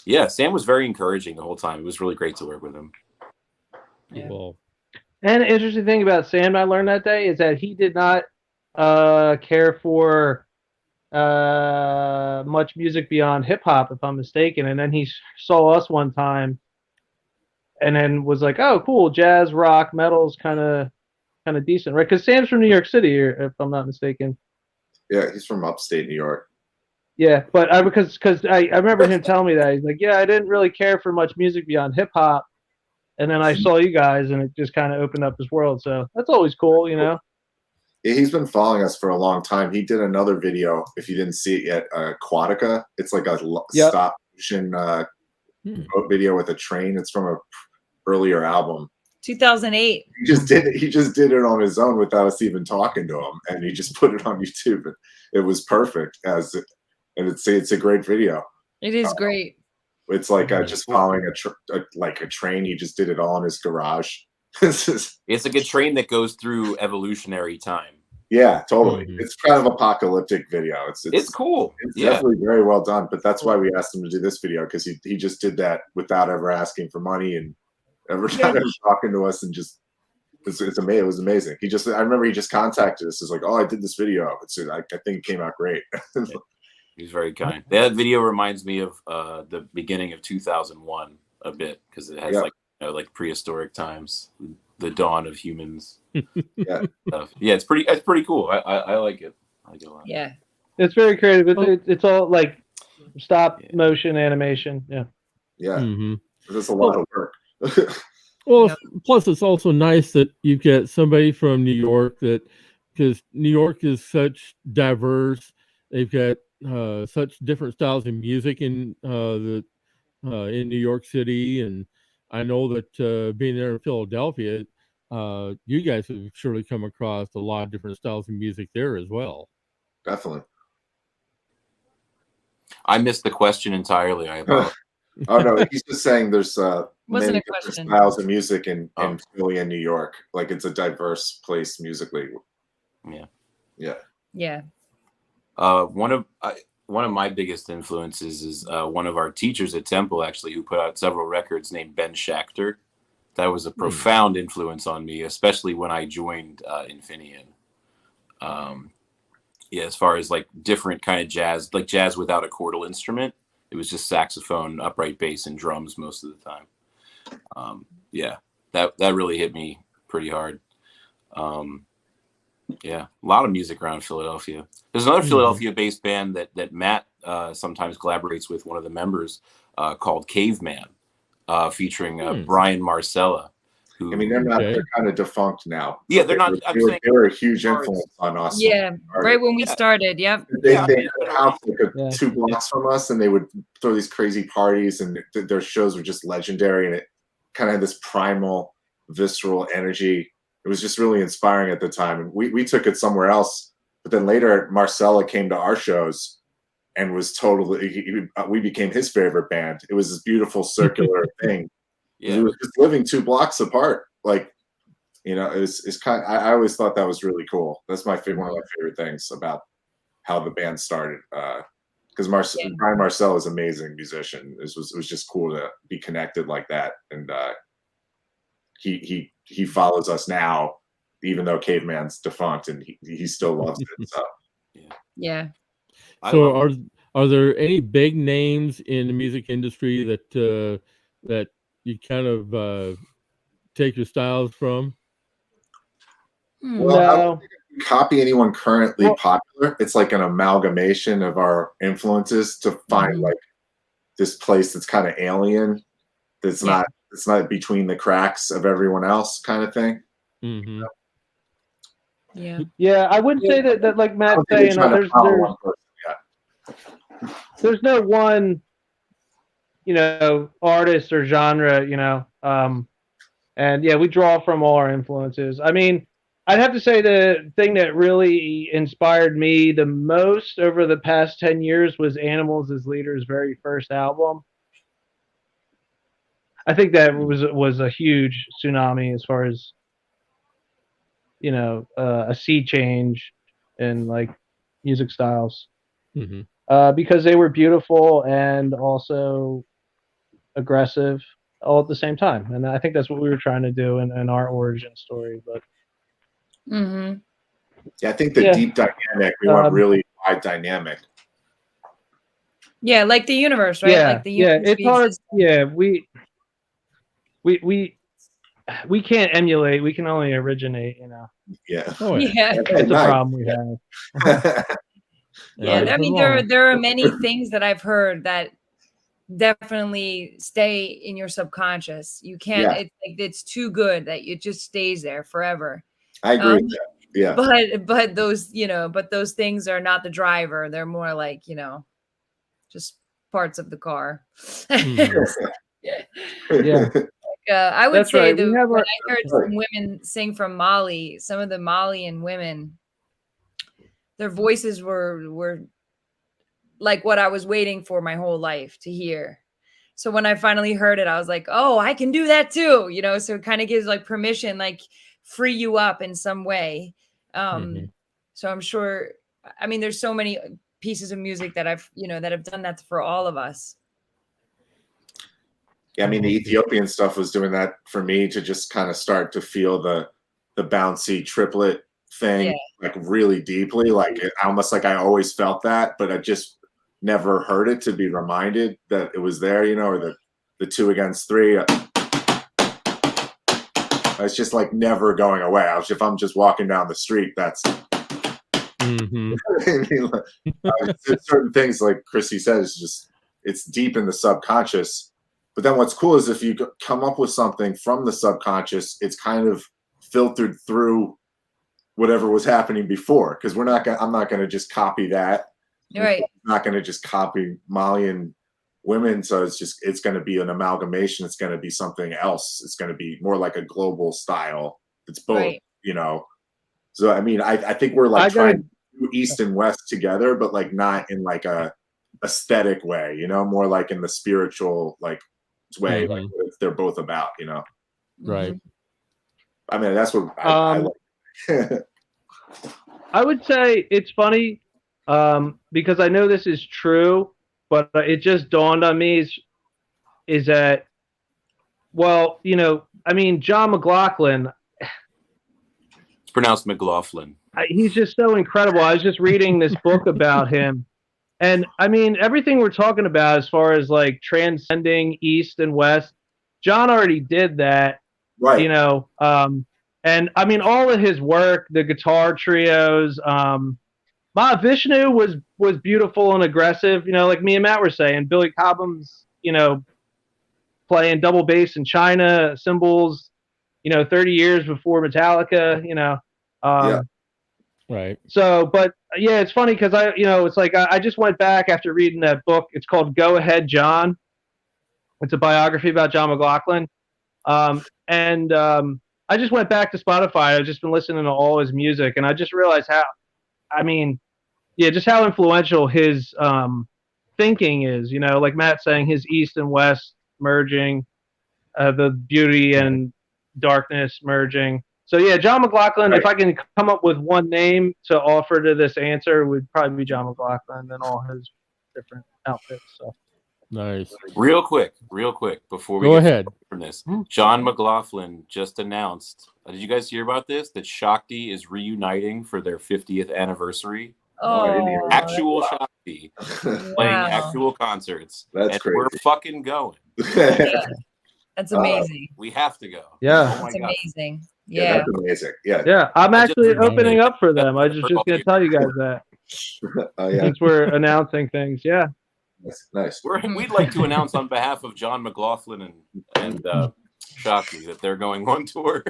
[SPEAKER 2] Yeah, Sam was very encouraging the whole time. It was really great to work with him.
[SPEAKER 4] Yeah.
[SPEAKER 3] Well,
[SPEAKER 4] And the interesting thing about Sam I learned that day is that he did not care for much music beyond hip hop, if I'm mistaken. And then he saw us one time, and then was like, "Oh, cool, jazz, rock, metal's kind of decent, right?" Because Sam's from New York City, if I'm not mistaken.
[SPEAKER 1] Yeah, he's from upstate New York.
[SPEAKER 4] Yeah, but because I remember him telling me that he's like, "Yeah, I didn't really care for much music beyond hip hop." And then I saw you guys, and it just kind of opened up his world. So that's always cool, you know.
[SPEAKER 1] Yeah, he's been following us for a long time. He did another video, if you didn't see it yet, Aquatica. It's like a
[SPEAKER 4] Yep.
[SPEAKER 1] stop motion boat video with a train. It's from a earlier album.
[SPEAKER 5] 2008.
[SPEAKER 1] He just did it. He just did it on his own without us even talking to him, and he just put it on YouTube. It was perfect and it's a great video.
[SPEAKER 5] It is great.
[SPEAKER 1] It's like just following a train. He just did it all in his garage.
[SPEAKER 2] It's like a train that goes through evolutionary time.
[SPEAKER 1] Yeah, totally.
[SPEAKER 3] Mhm.
[SPEAKER 1] It's kind of apocalyptic video.
[SPEAKER 2] It's cool.
[SPEAKER 1] It's
[SPEAKER 2] Yeah.
[SPEAKER 1] definitely very well done. But that's why we asked him to do this video, because he just did that without ever asking for money and ever talking to us, and just it's amazing. It was amazing. I remember he just contacted us. It's like, oh, I did this video. I think it came out great.
[SPEAKER 2] He's very kind. That video reminds me of the beginning of 2001 a bit, because it has like prehistoric times, the dawn of humans.
[SPEAKER 1] Yeah,
[SPEAKER 2] yeah, it's pretty cool. I like it. I like it a lot.
[SPEAKER 5] Yeah.
[SPEAKER 4] It's very creative. It's all like stop motion animation. Yeah.
[SPEAKER 1] yeah.
[SPEAKER 3] Mm-hmm.
[SPEAKER 1] It's a lot of work.
[SPEAKER 3] Well, plus it's also nice that you get somebody from New York, because New York is such diverse. They've got such different styles of music in New York City, and I know that being there in Philadelphia, you guys have surely come across a lot of different styles of music there as well.
[SPEAKER 1] Definitely.
[SPEAKER 2] I missed the question entirely. I apologize.
[SPEAKER 1] Oh no, he's just saying there's
[SPEAKER 5] Wasn't
[SPEAKER 1] many
[SPEAKER 5] a
[SPEAKER 1] different
[SPEAKER 5] question.
[SPEAKER 1] styles of music in Philly and New York. Like, it's a diverse place musically.
[SPEAKER 2] Yeah.
[SPEAKER 1] Yeah.
[SPEAKER 5] Yeah.
[SPEAKER 2] One of my biggest influences is one of our teachers at Temple, actually, who put out several records, named Ben Schachter. That was a profound influence on me, especially when I joined Infinien. Yeah, as far as like different kind of jazz, like jazz without a chordal instrument. It was just saxophone, upright bass, and drums most of the time. Yeah, that really hit me pretty hard. Yeah, a lot of music around Philadelphia. There's another Philadelphia-based band that Matt sometimes collaborates with, one of the members, called Caveman, featuring Brian Marcella. Who,
[SPEAKER 1] I mean, they're kind of defunct now.
[SPEAKER 2] Yeah, they're not.
[SPEAKER 1] They were a huge influence on us.
[SPEAKER 5] Yeah, right when we started. Yep.
[SPEAKER 1] They had a house like 2 blocks from us, and they would throw these crazy parties, and their shows were just legendary, and it kind of had this primal, visceral energy. It was just really inspiring at the time, and we took it somewhere else. But then later, Marcella came to our shows and was totally. We became his favorite band. It was this beautiful circular thing.
[SPEAKER 2] Yeah.
[SPEAKER 1] It was just living 2 blocks apart. Like, it's kind of, I always thought that was really cool. That's one of my favorite things about how the band started. Because Brian Marcel is an amazing musician. It was just cool to be connected like that. And he follows us now, even though Caveman's defunct, and he still loves it. So
[SPEAKER 5] yeah.
[SPEAKER 3] So are there any big names in the music industry that you kind of take your styles from?
[SPEAKER 1] Well, I don't think I can copy anyone currently popular. It's like an amalgamation of our influences to find like this place that's kind of alien. That's not. It's not between the cracks of everyone else, kind of thing.
[SPEAKER 3] Mm-hmm.
[SPEAKER 5] Yeah.
[SPEAKER 4] Yeah, I wouldn't say that like Matt's saying. There's no one, artist or genre, and yeah, we draw from all our influences. I mean, I'd have to say the thing that really inspired me the most over the past 10 years was Animals as Leader's very first album. I think that was a huge tsunami as far as, a sea change in like music styles.
[SPEAKER 3] Mm-hmm.
[SPEAKER 4] Because they were beautiful, and also aggressive, all at the same time. And I think that's what we were trying to do in our origin story. But
[SPEAKER 5] Mm-hmm.
[SPEAKER 1] Yeah, I think the deep dynamic, we want really wide dynamic.
[SPEAKER 5] Yeah, like the universe, right? Like the universe.
[SPEAKER 4] It's hard. Yeah, we can't emulate. We can only originate.
[SPEAKER 1] Yeah.
[SPEAKER 3] Oh, yeah.
[SPEAKER 5] Yeah.
[SPEAKER 4] That's a problem we have.
[SPEAKER 5] Yeah, I mean, there are many things that I've heard that definitely stay in your subconscious. You can't.
[SPEAKER 1] Yeah.
[SPEAKER 5] It's too good that it just stays there forever.
[SPEAKER 1] I agree with that. Yeah.
[SPEAKER 5] But those those things are not the driver. They're more like just parts of the car.
[SPEAKER 4] Yeah.
[SPEAKER 5] I would
[SPEAKER 4] That's
[SPEAKER 5] say
[SPEAKER 4] right.
[SPEAKER 5] when I heard some women sing from Mali, some of the Malian women, their voices were like what I was waiting for my whole life to hear. So when I finally heard it, I was like, oh, I can do that too. So it kind of gives like permission, like free you up in some way. So I'm sure, I mean, there's so many pieces of music that I've done that for all of us.
[SPEAKER 1] Yeah, I mean, the Ethiopian stuff was doing that for me to just kind of start to feel the bouncy triplet thing like really deeply, like almost like I always felt that, but I just never heard it to be reminded that it was there, or the 2 against 3. It's just like never going away. If I'm just walking down the street, that's certain things like Chrissy says, it's deep in the subconscious. But then what's cool is if you come up with something from the subconscious, it's kind of filtered through whatever was happening before. Because I'm not going to just copy that.
[SPEAKER 5] Right.
[SPEAKER 1] I'm not going to just copy Malian women. So it's going to be an amalgamation. It's going to be something else. It's going to be more like a global style. It's both, So I mean, I think we're like trying to do East and West together, but like not in like a aesthetic way, more like in the spiritual like way, like they're both about,
[SPEAKER 3] Right.
[SPEAKER 1] I mean, that's what I like.
[SPEAKER 4] I would say it's funny because I know this is true, but it just dawned on me is that, well, I mean, John McLaughlin.
[SPEAKER 2] It's pronounced McLaughlin.
[SPEAKER 4] He's just so incredible. I was just reading this book about him. And I mean, everything we're talking about as far as like transcending East and West, John already did that,
[SPEAKER 1] right?
[SPEAKER 4] And I mean, all of his work, the guitar trios, Mahavishnu was beautiful and aggressive, like me and Matt were saying. Billy Cobham's, playing double bass in China, cymbals, 30 years before Metallica,
[SPEAKER 1] yeah.
[SPEAKER 3] Right.
[SPEAKER 4] So, but yeah, it's funny because it's like I just went back after reading that book. It's called Go Ahead, John. It's a biography about John McLaughlin. And I just went back to Spotify. I've just been listening to all his music, and I just realized just how influential his thinking is. Like Matt saying, his East and West merging, the beauty and darkness merging. So yeah, John McLaughlin. Right. If I can come up with one name to offer to this answer, would probably be John McLaughlin and all his different outfits. So
[SPEAKER 3] nice.
[SPEAKER 2] Real quick, before we
[SPEAKER 3] go ahead
[SPEAKER 2] from this, John McLaughlin just announced. Did you guys hear about this? That Shakti is reuniting for their 50th anniversary.
[SPEAKER 5] Oh,
[SPEAKER 2] actual Shakti playing actual concerts.
[SPEAKER 1] That's crazy.
[SPEAKER 2] We're fucking going.
[SPEAKER 5] Yeah. That's amazing.
[SPEAKER 2] We have to go.
[SPEAKER 4] Yeah,
[SPEAKER 2] oh
[SPEAKER 5] that's amazing.
[SPEAKER 1] Yeah,
[SPEAKER 5] Yeah,
[SPEAKER 1] that's amazing. Yeah,
[SPEAKER 4] yeah. I'm actually opening up for them. I was just going to tell you guys that. Since we're announcing things, yeah.
[SPEAKER 1] That's nice.
[SPEAKER 2] We'd like to announce on behalf of John McLaughlin and Shakti that they're going on tour,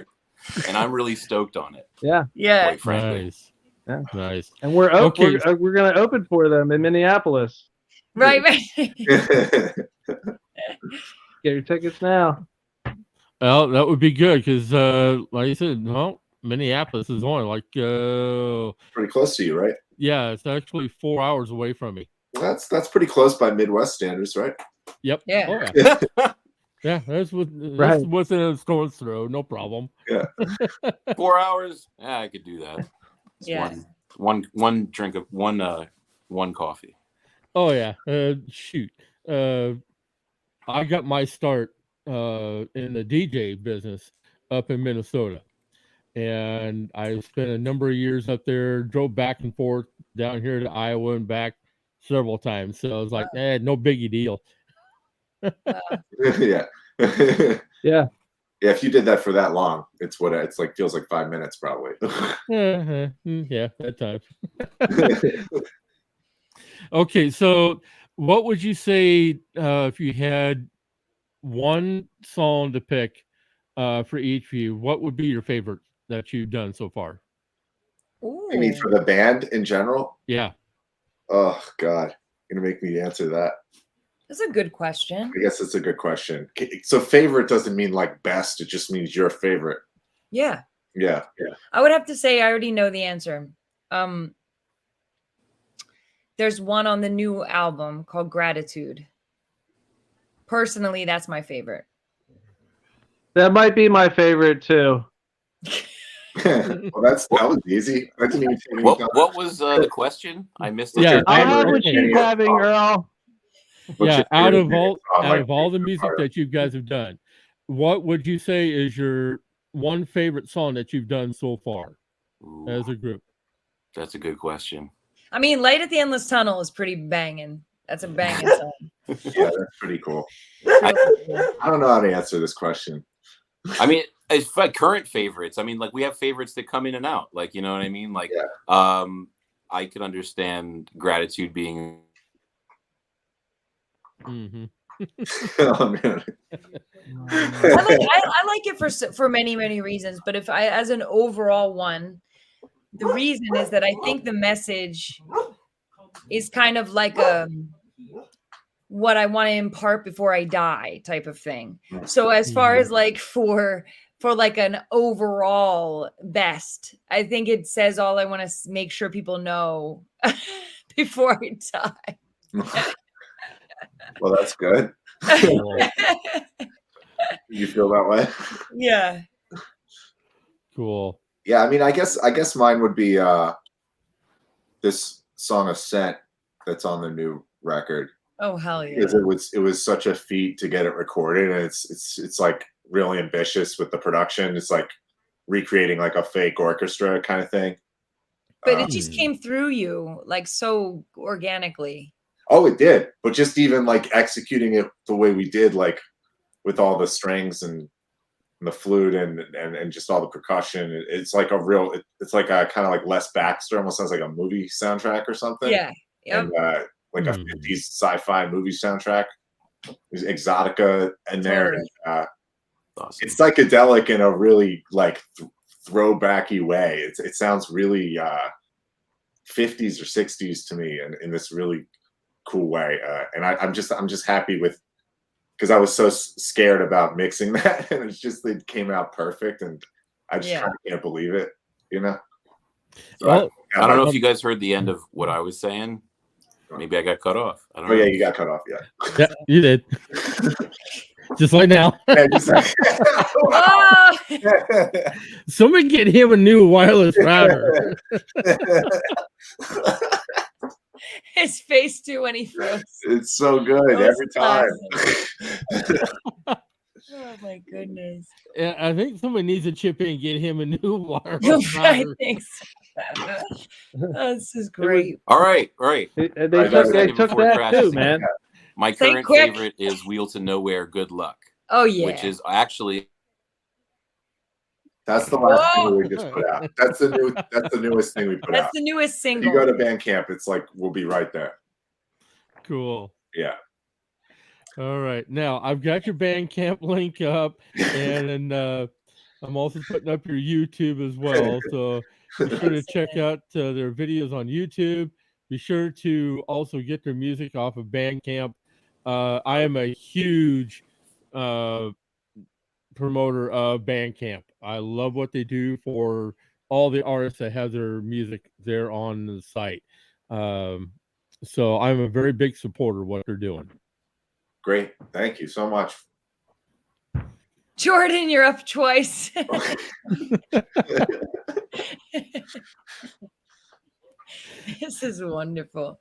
[SPEAKER 2] and I'm really stoked on it.
[SPEAKER 4] Yeah,
[SPEAKER 2] quite frankly.
[SPEAKER 3] Nice.
[SPEAKER 4] Yeah.
[SPEAKER 3] Nice.
[SPEAKER 4] And we're we're going to open for them in Minneapolis.
[SPEAKER 5] Right.
[SPEAKER 4] Get your tickets now.
[SPEAKER 3] Well, that would be good because, like you said, Minneapolis is only like
[SPEAKER 1] pretty close to you, right?
[SPEAKER 3] Yeah, it's actually 4 hours away from me.
[SPEAKER 1] Well, that's pretty close by Midwest standards, right?
[SPEAKER 3] Yep.
[SPEAKER 5] Yeah.
[SPEAKER 3] Oh, yeah. Yeah, that's within a stone's throw, no problem.
[SPEAKER 1] Yeah.
[SPEAKER 2] 4 hours? Yeah, I could do that. It's one drink of one coffee.
[SPEAKER 3] Oh yeah. Shoot. I got my start in the DJ business up in Minnesota. And I spent a number of years up there, drove back and forth down here to Iowa and back several times. So I was like, no biggie deal.
[SPEAKER 1] Yeah.
[SPEAKER 4] Yeah.
[SPEAKER 1] Yeah, if you did that for that long, it's like feels like 5 minutes probably.
[SPEAKER 3] Yeah, that time. Okay, so what would you say if you had one song to pick for each of you? What would be your favorite that you've done so far?
[SPEAKER 1] I mean, for the band in general?
[SPEAKER 3] Yeah.
[SPEAKER 1] Oh God, you're gonna make me answer that.
[SPEAKER 5] That's a good question.
[SPEAKER 1] I guess it's a good question. So favorite doesn't mean like best; it just means your favorite.
[SPEAKER 5] Yeah.
[SPEAKER 1] Yeah.
[SPEAKER 5] I would have to say I already know the answer. There's one on the new album called Gratitude. Personally, that's my favorite.
[SPEAKER 4] That might be my favorite too.
[SPEAKER 1] Well, that was easy. That didn't even take any time.
[SPEAKER 2] What was the question? I missed it.
[SPEAKER 3] Yeah,
[SPEAKER 4] I have what she's having, Earl.
[SPEAKER 3] Yeah, out of all the
[SPEAKER 1] favorite
[SPEAKER 3] music
[SPEAKER 1] part.
[SPEAKER 3] that you guys have done, what would you say is your one favorite song that you've done so far as a group?
[SPEAKER 2] That's a good question.
[SPEAKER 5] I mean, Light at the Endless Tunnel is pretty banging. That's a banging song.
[SPEAKER 1] Yeah, that's pretty cool. I don't know how to answer this question.
[SPEAKER 2] I mean, it's like current favorites. I mean, like we have favorites that come in and out. Like, you know what I mean? Like, I could understand Gratitude being.
[SPEAKER 3] Mm-hmm.
[SPEAKER 1] Oh, man.
[SPEAKER 5] I like it for many reasons, but if I, as an overall one, the reason is that I think the message is kind of like what I want to impart before I die type of thing. So as far as like for like an overall best, I think it says all I want to make sure people know before I die.
[SPEAKER 1] Well, that's good. You feel that way?
[SPEAKER 5] Yeah.
[SPEAKER 3] Cool.
[SPEAKER 1] Yeah, I mean, I guess mine would be this song Ascent that's on the new record.
[SPEAKER 5] Oh hell yeah!
[SPEAKER 1] Because it was such a feat to get it recorded, and it's like really ambitious with the production. It's like recreating like a fake orchestra kind of thing.
[SPEAKER 5] But it just came through you like so organically.
[SPEAKER 1] Oh, it did. But just even like executing it the way we did, like with all the strings and the flute and just all the percussion, it's like a real. It's like a kind of like Les Baxter, almost sounds like a movie soundtrack or something.
[SPEAKER 5] Yeah. Yep.
[SPEAKER 1] And like a 50s sci-fi movie soundtrack. There's Exotica in there.
[SPEAKER 5] Totally.
[SPEAKER 1] And,
[SPEAKER 2] Awesome.
[SPEAKER 1] it's psychedelic in a really like throwbacky way. It sounds really 50s or 60s to me, in this really cool way. And I'm just happy with, because I was so scared about mixing that, and it came out perfect, and I just kind of can't believe it, you know. So
[SPEAKER 3] Well,
[SPEAKER 2] I don't know if you guys heard the end of what I was saying. Maybe I got cut off. I don't know.
[SPEAKER 1] Yeah, you got cut off.
[SPEAKER 3] Yeah, you did. Just like now.
[SPEAKER 1] Yeah, just like,
[SPEAKER 3] Somebody get him a new wireless router.
[SPEAKER 5] His face too when he froze.
[SPEAKER 1] It's so good every time.
[SPEAKER 5] Oh my goodness!
[SPEAKER 3] Yeah, I think somebody needs to chip in and get him a new wireless
[SPEAKER 5] I
[SPEAKER 3] router.
[SPEAKER 5] think so. Oh, this is great.
[SPEAKER 2] All right.
[SPEAKER 4] They took
[SPEAKER 2] Before
[SPEAKER 4] that
[SPEAKER 2] crashing.
[SPEAKER 4] too, man.
[SPEAKER 2] My
[SPEAKER 5] Say
[SPEAKER 2] current
[SPEAKER 5] quick.
[SPEAKER 2] favorite is Wheel to Nowhere, Good Luck.
[SPEAKER 5] Oh yeah.
[SPEAKER 2] Which is actually
[SPEAKER 1] That's the last thing we just put out. That's the newest thing we put out.
[SPEAKER 5] That's the newest
[SPEAKER 1] If
[SPEAKER 5] single.
[SPEAKER 1] you go to Bandcamp, it's like we'll be right there.
[SPEAKER 3] Cool.
[SPEAKER 1] Yeah.
[SPEAKER 3] All right. Now I've got your Bandcamp link up, and I'm also putting up your YouTube as well. So be sure to check out their videos on YouTube. Be sure to also get their music off of Bandcamp. I am a huge promoter of Bandcamp. I love what they do for all the artists that have their music there on the site. So I'm a very big supporter of what they're doing.
[SPEAKER 1] Great. Thank you so much.
[SPEAKER 5] Jordan, you're up twice. This is wonderful.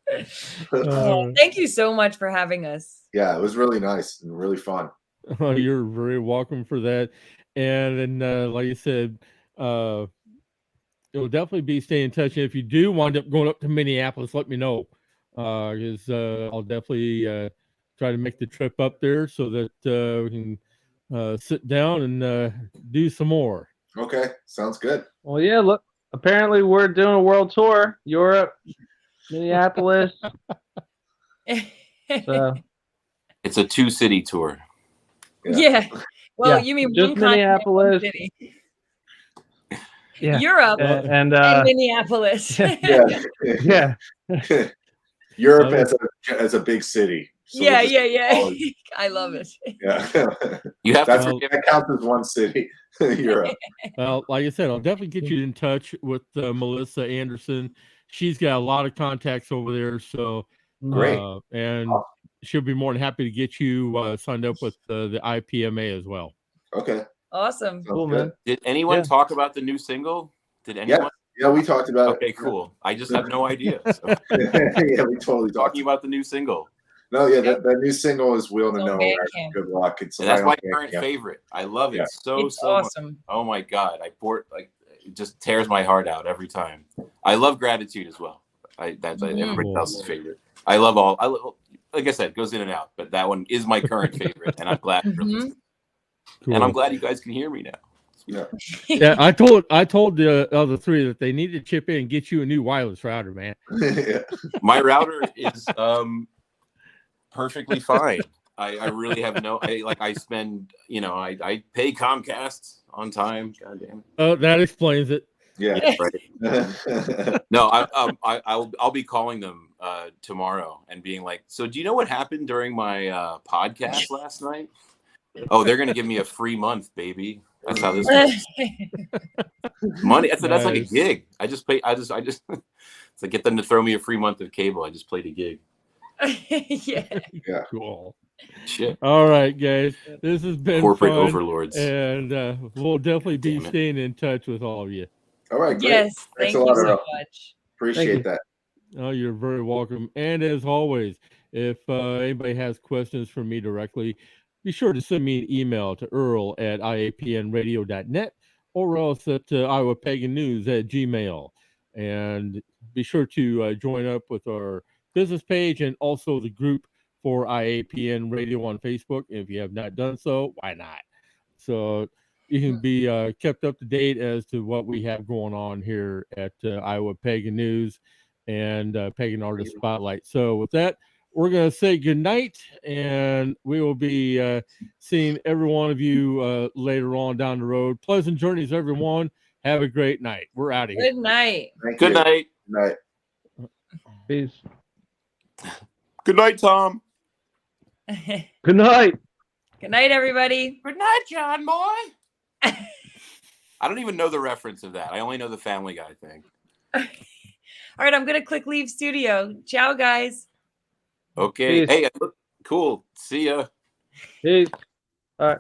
[SPEAKER 3] Uh,
[SPEAKER 5] Thank you so much for having us.
[SPEAKER 1] Yeah, it was really nice and really fun.
[SPEAKER 3] You're very welcome for that. And then, like you said, it'll definitely be stay in touch. And if you do wind up going up to Minneapolis, let me know. Because I'll definitely try to make the trip up there so that we can sit down and do some more.
[SPEAKER 1] Okay, sounds good.
[SPEAKER 4] Well, yeah. Look, apparently we're doing a world tour. Europe, Minneapolis. So
[SPEAKER 2] It's a 2-city tour.
[SPEAKER 5] Yeah. Well,
[SPEAKER 4] Yeah,
[SPEAKER 5] you mean
[SPEAKER 4] just
[SPEAKER 5] one continent, one
[SPEAKER 4] Minneapolis.
[SPEAKER 5] city.
[SPEAKER 4] Yeah.
[SPEAKER 5] Europe
[SPEAKER 4] and
[SPEAKER 5] and Minneapolis.
[SPEAKER 1] Yeah.
[SPEAKER 4] yeah.
[SPEAKER 1] Europe as a big city. So
[SPEAKER 5] Yeah,
[SPEAKER 1] we'll just
[SPEAKER 5] yeah.
[SPEAKER 1] call it-
[SPEAKER 5] I love it.
[SPEAKER 1] yeah.
[SPEAKER 2] You have
[SPEAKER 1] That's
[SPEAKER 2] to
[SPEAKER 1] what
[SPEAKER 2] forgive
[SPEAKER 1] that counts as one city. Europe.
[SPEAKER 3] Well, like I said, I'll definitely get you in touch with Melissa Anderson. She's got a lot of contacts over there. So
[SPEAKER 1] Great.
[SPEAKER 3] and she'll be more than happy to get you signed up with the IPMA as well.
[SPEAKER 1] Okay.
[SPEAKER 5] Awesome.
[SPEAKER 1] Sounds
[SPEAKER 4] Cool,
[SPEAKER 1] good.
[SPEAKER 4] man.
[SPEAKER 2] Did anyone
[SPEAKER 4] Yeah.
[SPEAKER 2] talk about the new single? Did anyone?
[SPEAKER 1] Yeah, we talked about
[SPEAKER 2] Okay, cool. I just have no idea. So,
[SPEAKER 1] it. Yeah, we totally talked
[SPEAKER 2] talking about the new single.
[SPEAKER 1] No, yeah, that new single is Wheel to
[SPEAKER 5] It's on
[SPEAKER 1] Nowhere.
[SPEAKER 5] Bandcamp.
[SPEAKER 1] Good luck. It's
[SPEAKER 2] And that's
[SPEAKER 1] right
[SPEAKER 2] my
[SPEAKER 1] on
[SPEAKER 2] current
[SPEAKER 1] Bandcamp.
[SPEAKER 2] favorite. I love it
[SPEAKER 1] Yeah.
[SPEAKER 2] so
[SPEAKER 5] It's
[SPEAKER 2] so much.
[SPEAKER 5] awesome.
[SPEAKER 2] Oh my god, it just tears my heart out every time. I love Gratitude as well. That's everybody
[SPEAKER 3] Cool.
[SPEAKER 2] else's favorite. I love like I said, it goes in and out, but that one is my current favorite, and I'm glad it released.
[SPEAKER 3] Cool.
[SPEAKER 2] And I'm glad you guys can hear me now.
[SPEAKER 1] Yeah.
[SPEAKER 3] Yeah, I told the other three that they need to chip in and get you a new wireless router, man.
[SPEAKER 1] Yeah.
[SPEAKER 2] My router is perfectly fine. I really have I spend, I pay Comcast on time. God damn it.
[SPEAKER 3] Oh, that explains it.
[SPEAKER 1] Yeah.
[SPEAKER 2] Yeah, right. No, I'll be calling them tomorrow and being like, so do you know what happened during my podcast last night? Oh, they're gonna give me a free month, baby. That's how this works. Money. That's like a
[SPEAKER 3] Nice.
[SPEAKER 2] gig. I just it's like get them to throw me a free month of cable. I just played a gig.
[SPEAKER 5] Yeah.
[SPEAKER 3] Cool.
[SPEAKER 2] Shit.
[SPEAKER 3] All right, guys. This has been
[SPEAKER 2] Corporate
[SPEAKER 3] fun,
[SPEAKER 2] overlords.
[SPEAKER 3] and we'll definitely be
[SPEAKER 2] Damn it.
[SPEAKER 3] staying in touch with all of you.
[SPEAKER 1] All right, great.
[SPEAKER 5] Yes.
[SPEAKER 1] Thanks
[SPEAKER 5] Thank
[SPEAKER 1] a
[SPEAKER 5] you
[SPEAKER 1] lot,
[SPEAKER 5] so
[SPEAKER 1] Earl.
[SPEAKER 5] much.
[SPEAKER 1] Appreciate that.
[SPEAKER 3] Oh, you're very welcome. And as always, if anybody has questions for me directly, be sure to send me an email to earl@iapnradio.net or else at Iowa Pagan News at Gmail. And be sure to join up with our business page and also the group for IAPN Radio on Facebook. If you have not done so, why not? So you can be kept up to date as to what we have going on here at Iowa Pagan News and Pagan Artist Spotlight. So with that, we're going to say good night, and we will be seeing every one of you later on down the road. Pleasant journeys, everyone. Have a great night. We're out of here.
[SPEAKER 5] Good night.
[SPEAKER 1] Thank
[SPEAKER 2] Good
[SPEAKER 1] you.
[SPEAKER 2] night.
[SPEAKER 1] Good night.
[SPEAKER 4] Peace.
[SPEAKER 2] Good night, Tom.
[SPEAKER 4] Good night.
[SPEAKER 5] Good night, everybody.
[SPEAKER 2] Good night, John boy. I don't even know the reference of that. I only know the Family Guy thing.
[SPEAKER 5] All right, I'm gonna click leave studio. Ciao, guys.
[SPEAKER 2] Okay.
[SPEAKER 4] Peace.
[SPEAKER 2] Hey, cool. See ya.
[SPEAKER 4] Peace. All right.